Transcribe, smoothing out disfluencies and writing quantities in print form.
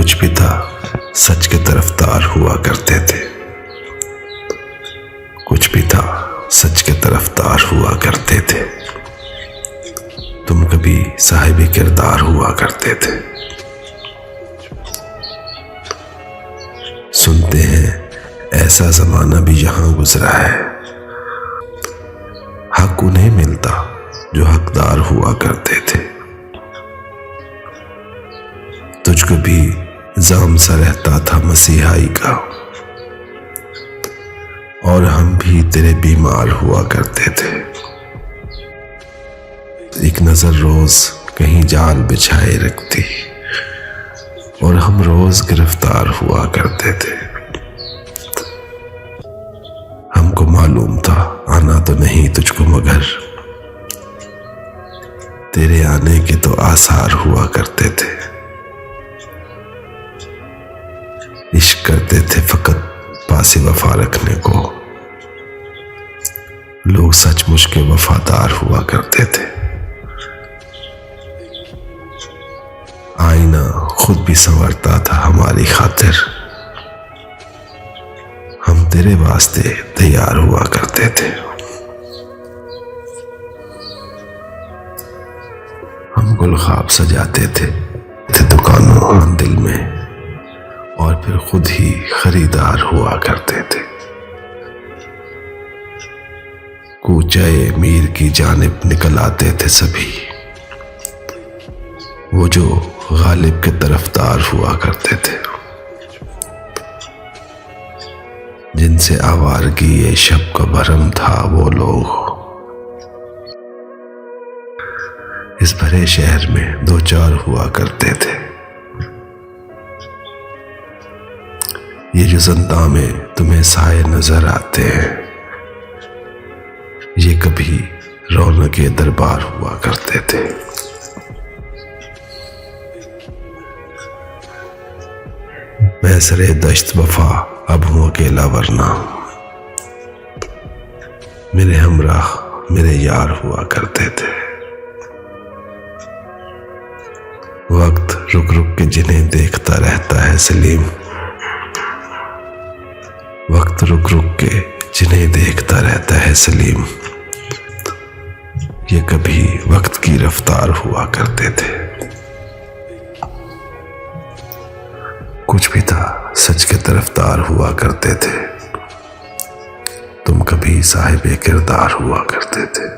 कुछ भी था सच के तरफदार हुआ करते थे। कुछ भी था सच के तरफदार हुआ करते थे। तुम कभी साहिबे किरदार हुआ करते थे। सुनते हैं ऐसा जमाना भी यहां गुजरा है, हक उन्हें मिलता जो हकदार हुआ करते थे। तुझको भी जाम सा रहता था मसीहाई का, और हम भी तेरे बीमार हुआ करते थे। एक नजर रोज कहीं जाल बिछाए रखती, और हम रोज गिरफ्तार हुआ करते थे। हमको मालूम था आना तो नहीं तुझको, मगर तेरे आने के तो आसार हुआ करते थे। इश्क करते थे फकत पासे वफा रखने को, लोग सचमुच के वफादार हुआ करते थे। आईना खुद भी संवरता था हमारी खातिर, हम तेरे वास्ते तैयार हुआ करते थे। हम गुलखाब सजाते थे दुकानों और दिल में, और फिर खुद ही खरीदार हुआ करते थे। कूचाए मीर की जानिब निकल आते थे सभी, वो जो गालिब के तरफदार हुआ करते थे। जिनसे आवारगी ये शब का भरम था, वो लोग इस भरे शहर में दो चार हुआ करते थे। ये जो ज़िंदा में तुम्हें साए नजर आते हैं, ये कभी रौनके दरबार हुआ करते थे। मैं सरे दश्त वफा अब हूं अकेला, वरना मेरे हमराह मेरे यार हुआ करते थे। वक्त रुक रुक के जिन्हें देखता रहता है सलीम, वक्त रुक रुक के जिन्हें देखता रहता है सलीम, ये कभी वक्त की रफ्तार हुआ करते थे। कुछ भी था सच के तरफदार हुआ करते थे। तुम कभी साहिबे किरदार हुआ करते थे।